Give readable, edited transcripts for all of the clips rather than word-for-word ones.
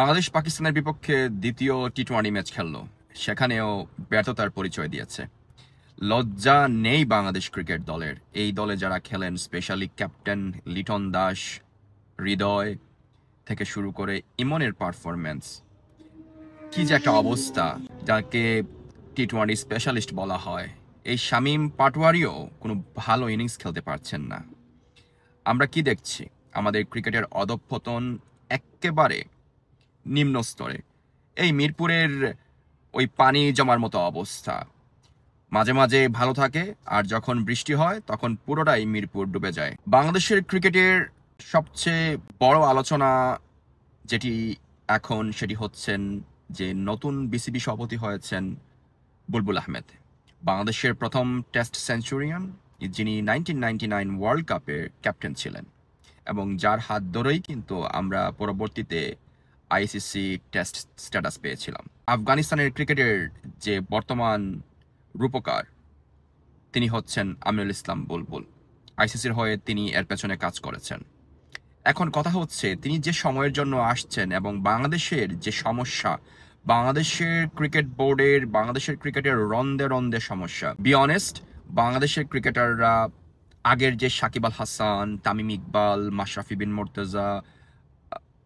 বাংলাদেশ পাকিস্তানের বিপক্ষে দ্বিতীয় টি-20 ম্যাচ খেললো, সেখানেও ব্যর্থতার পরিচয় দিয়েছে। লজ্জা নেই বাংলাদেশ ক্রিকেট দলের। এই দলে যারা খেলেন, স্পেশালি ক্যাপ্টেন লিটন দাস, হৃদয় থেকে শুরু করে ইমনের পারফরমেন্স, কি যে একটা অবস্থা, যাকে টি-20 স্পেশালিস্ট বলা হয়। এই শামীম পাটোয়ারিও কোনো ভালো ইনিংস খেলতে পারছেন না। আমরা কি দেখছি? আমাদের ক্রিকেটের অধঃপতন একেবারে নিম্ন স্তরে। এই মিরপুরের ওই পানি জমার মতো অবস্থা, মাঝে মাঝে ভালো থাকে আর যখন বৃষ্টি হয় তখন পুরোটাই মিরপুর ডুবে যায়। বাংলাদেশের ক্রিকেটের সবচেয়ে বড় আলোচনা যেটি এখন, সেটি হচ্ছেন যে নতুন বিসিবি সভাপতি হয়েছেন বুলবুল আহমেদ, বাংলাদেশের প্রথম টেস্ট সেঞ্চুরিয়ান, যিনি 1999 ওয়ার্ল্ড কাপের ক্যাপ্টেন ছিলেন এবং যার হাত ধরেই কিন্তু আমরা পরবর্তীতে আইসিসি টেস্ট স্ট্যাটাস পেয়েছিলাম। আফগানিস্তানের ক্রিকেটের যে বর্তমান রূপকার, তিনি হচ্ছেন আমিনুল ইসলাম বুলবুল। আইসিসির হয়ে তিনি এর পেছনে কাজ করেছেন। এখন কথা হচ্ছে, তিনি যে সময়ের জন্য আসছেন এবং বাংলাদেশের যে সমস্যা, বাংলাদেশের ক্রিকেট বোর্ডের, বাংলাদেশের ক্রিকেটের রন্দে রন্দে সমস্যা। বি অনেস্ট, বাংলাদেশের ক্রিকেটাররা আগের যে সাকিব আল হাসান, তামিম ইকবাল, মাশরাফি বিন মুর্তজা,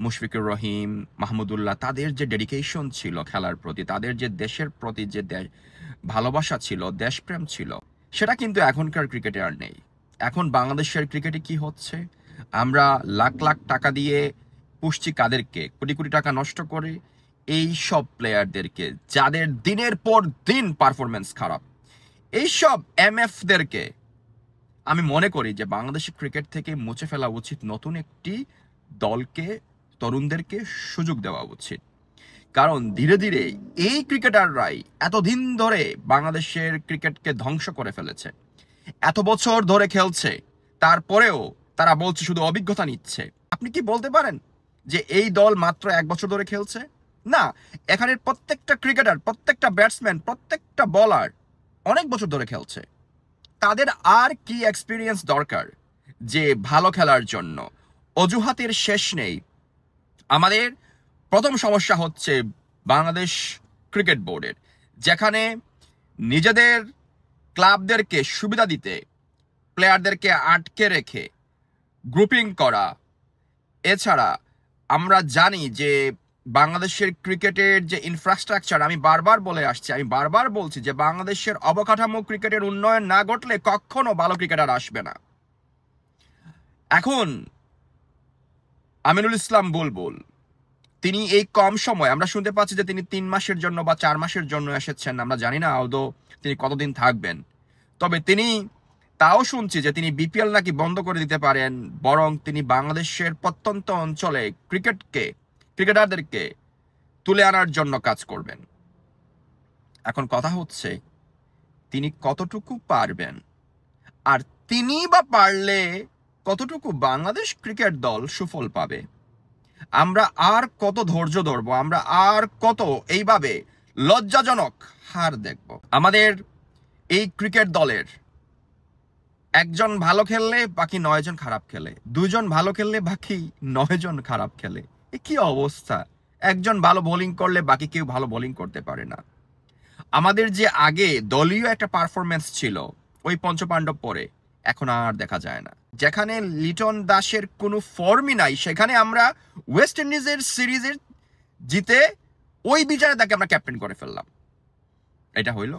মুশফিকুর রহিম, মাহমুদুল্লাহ, তাদের যে ডেডিকেশন ছিল খেলার প্রতি, তাদের যে দেশের প্রতি যে ভালোবাসা ছিল, দেশপ্রেম ছিল, সেটা কিন্তু এখনকার ক্রিকেটে আর নেই। এখন বাংলাদেশের ক্রিকেটে কি হচ্ছে? আমরা লাখ লাখ টাকা দিয়ে পুষছি কাদেরকে? কোটি কোটি টাকা নষ্ট করে এই সব প্লেয়ারদেরকে, যাদের দিনের পর দিন পারফরমেন্স খারাপ, এইসব এমএফদেরকে আমি মনে করি যে বাংলাদেশের ক্রিকেট থেকে মুছে ফেলা উচিত। নতুন একটি দলকে, তরুণদেরকে সুযোগ দেওয়া উচিত। কারণ ধীরে ধীরে এই ক্রিকেটাররাই এতদিন ধরে বাংলাদেশের ক্রিকেটকে ধ্বংস করে ফেলেছে। এত বছর ধরে খেলছে, তারপরেও তারা বলছে শুধু অভিজ্ঞতা নিচ্ছে। আপনি কি বলতে পারেন যে এই দল মাত্র 1 বছর ধরে খেলছে? না, এখানের প্রত্যেকটা ক্রিকেটার, প্রত্যেকটা ব্যাটসম্যান, প্রত্যেকটা বলার অনেক বছর ধরে খেলছে। তাদের আর কি এক্সপিরিয়েন্স দরকার যে ভালো খেলার জন্য? অজুহাতের শেষ নেই। আমাদের প্রথম সমস্যা হচ্ছে বাংলাদেশ ক্রিকেট বোর্ডের, যেখানে নিজেদের ক্লাবদেরকে সুবিধা দিতে প্লেয়ারদেরকে আটকে রেখে গ্রুপিং করা। এছাড়া আমরা জানি যে বাংলাদেশের ক্রিকেটের যে ইনফ্রাস্ট্রাকচার, আমি বারবার বলে আসছি, আমি বারবার বলছি যে বাংলাদেশের অবকাঠামো ক্রিকেটের উন্নয়ন না ঘটলে কখনো ভালো ক্রিকেটার আসবে না। এখন আমিনুল ইসলাম বুলবুল, তিনি এই কম সময়, আমরা শুনতে পাচ্ছি যে তিনি 3 মাসের জন্য বা 4 মাসের জন্য এসেছেন। আমরা জানি না আদৌ তিনি কতদিন থাকবেন। তবে তিনি, তাও শুনছি যে তিনি বিপিএল নাকি বন্ধ করে দিতে পারেন, বরং তিনি বাংলাদেশের প্রত্যন্ত অঞ্চলে ক্রিকেটারদেরকে তুলে আনার জন্য কাজ করবেন। এখন কথা হচ্ছে, তিনি কতটুকু পারবেন, আর তিনি বা পারলে কতটুকু বাংলাদেশ ক্রিকেট দল সুফল পাবে? আমরা আর কত ধৈর্য ধরবো? আমরা আর কত এইভাবে লজ্জাজনক হার দেখব? আমাদের এই ক্রিকেট দলের একজন ভালো খেললে বাকি 9 জন খারাপ খেলে, 2 জন ভালো খেললে বাকি 9 জন খারাপ খেলে। এ কি অবস্থা? একজন ভালো বোলিং করলে বাকি কেউ ভালো বোলিং করতে পারে না। আমাদের যে আগে দলীয় একটা পারফরমেন্স ছিল ওই পঞ্চপাণ্ডব পরে, এখন আর দেখা যায় না। যেখানে লিটন দাসের কোনো ফর্মই নাই, সেখানে আমরা ওয়েস্ট ইন্ডিজের সিরিজের জিতে ওই বিচারে তাকে আমরা ক্যাপ্টেন করে ফেললাম। এটা হইল?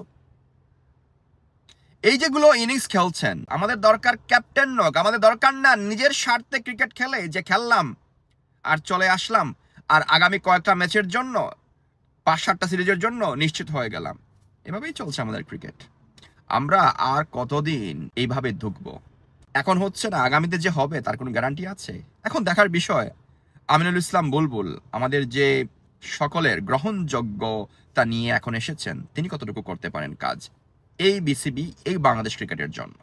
এই যেগুলো ইনিংস খেলছেন, আমাদের দরকার ক্যাপ্টেন নক, আমাদের দরকার না নিজের স্বার্থে ক্রিকেট খেলে যে খেললাম আর চলে আসলাম আর আগামী কয়েকটা ম্যাচের জন্য, 5-7টা সিরিজের জন্য নিশ্চিত হয়ে গেলাম। এভাবেই চলছে আমাদের ক্রিকেট। আমরা আর কতদিন এইভাবে ঢুকবো? এখন হচ্ছে না, আগামীতে যে হবে তার কোনো গ্যারান্টি আছে? এখন দেখার বিষয় আমিনুল ইসলাম বুলবুল আমাদের যে সকলের গ্রহণযোগ্যতা নিয়ে এখন এসেছেন, তিনি কতটুকু করতে পারেন কাজ এই বিসিবি, এই বাংলাদেশ ক্রিকেটের জন্য।